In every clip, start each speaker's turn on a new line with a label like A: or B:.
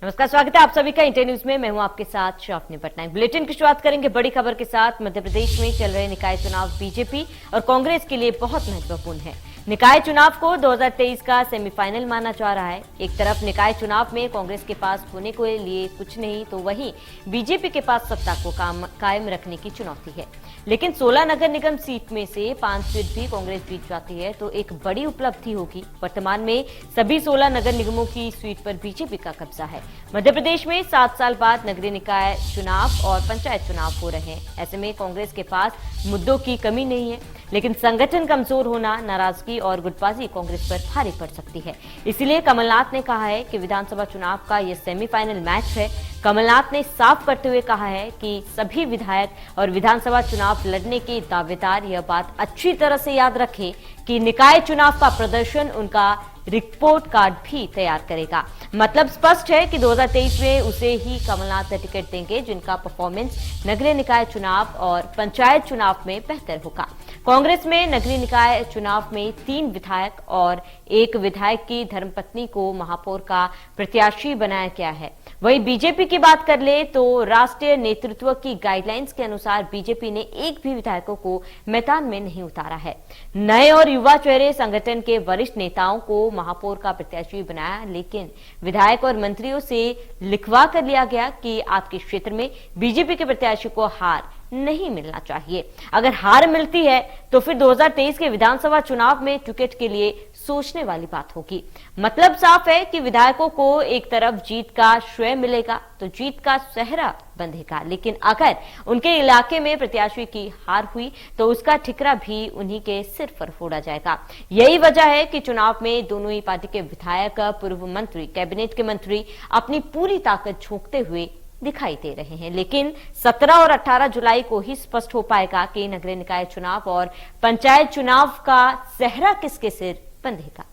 A: नमस्कार, स्वागत है आप सभी का इंटर न्यूज में। मैं हूं आपके साथ शाफनी पटनायक। बुलेटिन की शुरुआत करेंगे बड़ी खबर के साथ। मध्य प्रदेश में चल रहे निकाय चुनाव बीजेपी और कांग्रेस के लिए बहुत महत्वपूर्ण है। निकाय चुनाव को 2023 का सेमीफाइनल माना जा रहा है। एक तरफ निकाय चुनाव में कांग्रेस के पास होने के लिए कुछ नहीं, तो वहीं बीजेपी के पास सत्ता को कायम रखने की चुनौती है। लेकिन 16 नगर निगम सीट में से 5 सीट भी कांग्रेस जीत जाती है तो एक बड़ी उपलब्धि होगी। वर्तमान में सभी 16 नगर निगमों की सीट पर बीजेपी का कब्जा है। मध्य प्रदेश में 7 साल बाद नगरीय निकाय चुनाव और पंचायत चुनाव हो रहे हैं। ऐसे में कांग्रेस के पास मुद्दों की कमी नहीं है, लेकिन संगठन कमजोर होना, नाराजगी और गुटबाजी कांग्रेस पर भारी पड़ सकती है। इसीलिए कमलनाथ ने कहा है कि विधानसभा चुनाव का यह सेमीफाइनल मैच है। कमलनाथ ने साफ करते हुए कहा है कि सभी विधायक और विधानसभा चुनाव लड़ने के दावेदार यह बात अच्छी तरह से याद रखें कि निकाय चुनाव का प्रदर्शन उनका रिपोर्ट कार्ड भी तैयार करेगा। मतलब स्पष्ट है कि 2023 में उसे ही कमलनाथ टिकट देंगे जिनका परफॉर्मेंस नगरीय निकाय चुनाव और पंचायत चुनाव में बेहतर होगा। कांग्रेस में नगरीय निकाय चुनाव में 3 विधायक और 1 विधायक की धर्मपत्नी को महापौर का प्रत्याशी बनाया गया है। वहीं बीजेपी की बात कर ले तो राष्ट्रीय नेतृत्व की गाइडलाइंस के अनुसार बीजेपी ने एक भी विधायकों को मैदान में नहीं उतारा है। नए और युवा चेहरे संगठन के वरिष्ठ नेताओं को महापौर का प्रत्याशी बनाया, लेकिन विधायक और मंत्रियों से लिखवा कर लिया गया कि आपके क्षेत्र में बीजेपी के प्रत्याशी को हार नहीं मिलना चाहिए। अगर हार मिलती है तो फिर 2023 के विधानसभा चुनाव में टिकट के लिए सोचने वाली बात होगी। मतलब साफ है कि विधायकों को एक तरफ जीत का श्रेय मिलेगा तो जीत का सेहरा बंधेगा, लेकिन अगर उनके इलाके में प्रत्याशी की हार हुई तो उसका ठिकरा भी उन्हीं के सिर पर फोड़ा जाएगा। यही वजह है कि चुनाव में दोनों ही पार्टी के विधायक, पूर्व मंत्री, कैबिनेट के मंत्री अपनी पूरी ताकत झोंकते हुए दिखाई दे रहे हैं। लेकिन 17 और 18 जुलाई को ही स्पष्ट हो पाएगा कि नगरीय निकाय चुनाव और पंचायत चुनाव का सेहरा किसके सिर बंधेगा।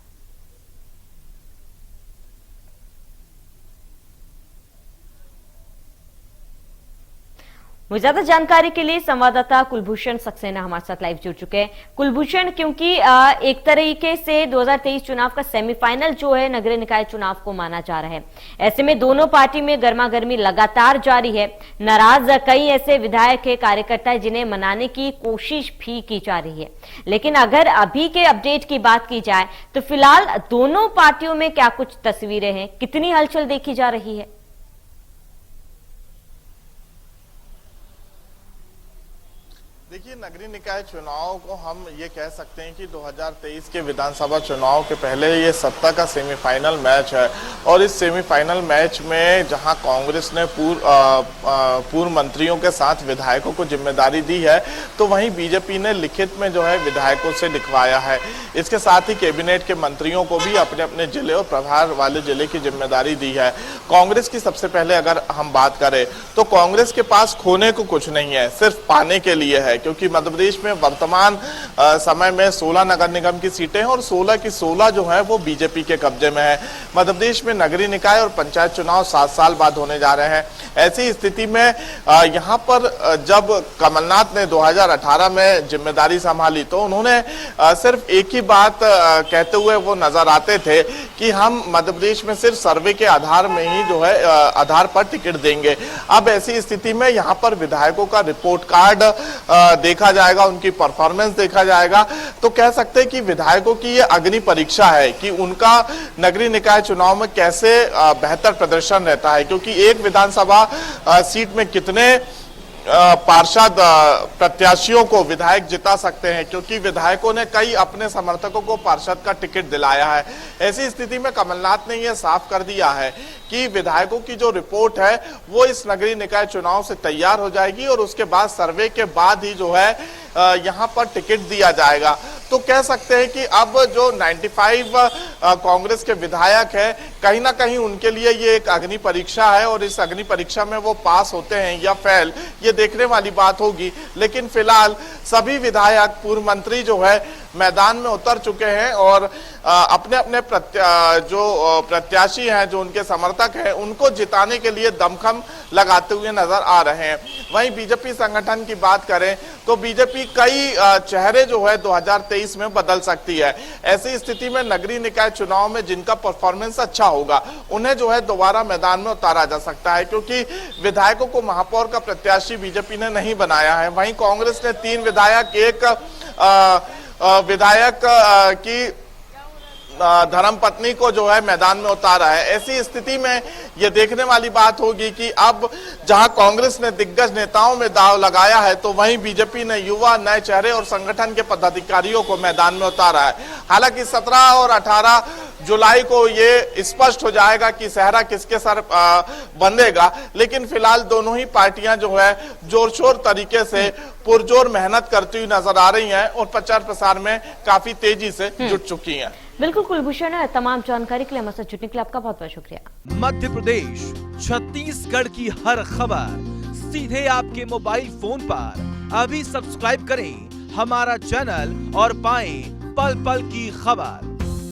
A: मुझे ज्यादा जानकारी के लिए संवाददाता कुलभूषण सक्सेना हमारे साथ लाइव जुड़ चुके हैं। कुलभूषण, क्योंकि एक तरीके से 2023 चुनाव का सेमीफाइनल जो है नगरीय निकाय चुनाव को माना जा रहा है, ऐसे में दोनों पार्टी में गर्मागर्मी लगातार जारी है। नाराज कई ऐसे विधायक है, कार्यकर्ता है जिन्हें मनाने की कोशिश भी की जा रही है। लेकिन अगर अभी के अपडेट की बात की जाए तो फिलहाल दोनों पार्टियों में क्या कुछ तस्वीरें हैं, कितनी हलचल देखी जा रही है?
B: देखिए, नगरीय निकाय चुनाव को हम ये कह सकते हैं कि 2023 के विधानसभा चुनाव के पहले ये सत्ता का सेमीफाइनल मैच है। और इस सेमीफाइनल मैच में जहां कांग्रेस ने पूर्व मंत्रियों के साथ विधायकों को जिम्मेदारी दी है, तो वहीं बीजेपी ने लिखित में जो है विधायकों से लिखवाया है। इसके साथ ही कैबिनेट के मंत्रियों को भी अपने अपने जिले और प्रभार वाले जिले की जिम्मेदारी दी है। कांग्रेस की सबसे पहले अगर हम बात करें तो कांग्रेस के पास खोने को कुछ नहीं है, सिर्फ पाने के लिए है, क्योंकि मध्य प्रदेश में वर्तमान समय में 16 नगर निगम की सीटें हैं और 16 की 16 जो है वो बीजेपी के कब्जे में है। मध्य प्रदेश में नगरीय निकाय और पंचायत चुनाव 7 साल बाद होने जा रहे हैं। ऐसी स्थिति में यहाँ पर जब कमलनाथ ने 2018 में जिम्मेदारी संभाली तो उन्होंने सिर्फ एक ही बात कहते हुए वो नजर आते थे कि हम मध्य प्रदेश में सिर्फ सर्वे के आधार में ही जो है आधार पर टिकट देंगे। अब ऐसी स्थिति में यहाँ पर विधायकों का रिपोर्ट कार्ड देखा जाएगा, उनकी परफॉर्मेंस देखा जाएगा, तो कह सकते हैं कि विधायकों की ये अग्नि परीक्षा है कि उनका नगरीय निकाय चुनाव में कैसे बेहतर प्रदर्शन रहता है। क्योंकि एक विधानसभा सीट में कितने पार्षद प्रत्याशियों को विधायक जिता सकते हैं, क्योंकि विधायकों ने कई अपने समर्थकों को पार्षद का टिकट दिलाया है। ऐसी स्थिति में कमलनाथ ने यह साफ कर दिया है कि विधायकों की जो रिपोर्ट है वो इस नगरीय निकाय चुनाव से तैयार हो जाएगी और उसके बाद सर्वे के बाद ही जो है यहाँ पर टिकट दिया जाएगा। तो कह सकते हैं कि अब जो 95 कांग्रेस के विधायक है, कहीं ना कहीं उनके लिए ये एक अग्नि परीक्षा है और इस अग्नि परीक्षा में वो पास होते हैं या फेल, ये देखने वाली बात होगी। लेकिन फिलहाल सभी विधायक, पूर्व मंत्री जो है मैदान में उतर चुके हैं और अपने अपने प्रत्याशी हैं, जो उनके समर्थक हैं, उनको जिताने के लिए दमखम लगाते हुए नजर आ रहे हैं। वहीं बीजेपी संगठन की बात करें तो बीजेपी कई चेहरे जो है 2023 में बदल सकती है। ऐसी स्थिति में नगरीय निकाय चुनाव में जिनका परफॉर्मेंस अच्छा होगा उन्हें जो है दोबारा मैदान में उतारा जा सकता है, क्योंकि विधायकों को महापौर का प्रत्याशी बीजेपी ने नहीं बनाया है। वहीं कांग्रेस ने 3 विधायक, एक विधायक की धर्मपत्नी को जो है मैदान में उतारा है। ऐसी स्थिति में यह देखने वाली बात होगी कि अब जहां कांग्रेस ने दिग्गज नेताओं में दांव लगाया है, तो वहीं बीजेपी ने युवा, नए चेहरे और संगठन के पदाधिकारियों को मैदान में उतारा है। हालांकि 17 और 18 जुलाई को ये स्पष्ट हो जाएगा कि सेहरा किसके सर बंधेगा, लेकिन फिलहाल दोनों ही पार्टियां जो है जोर शोर तरीके से पुरजोर मेहनत करती हुई नजर आ रही हैं और प्रचार प्रसार में काफी तेजी से जुट चुकी हैं।
A: बिल्कुल कुलभूषण, तमाम जानकारी के लिए हमारे साथ जुटने के लिए आपका बहुत बहुत शुक्रिया।
C: मध्य प्रदेश, छत्तीसगढ़ की हर खबर सीधे आपके मोबाइल फोन पर। अभी सब्सक्राइब करें हमारा चैनल और पाएं पल पल की खबर।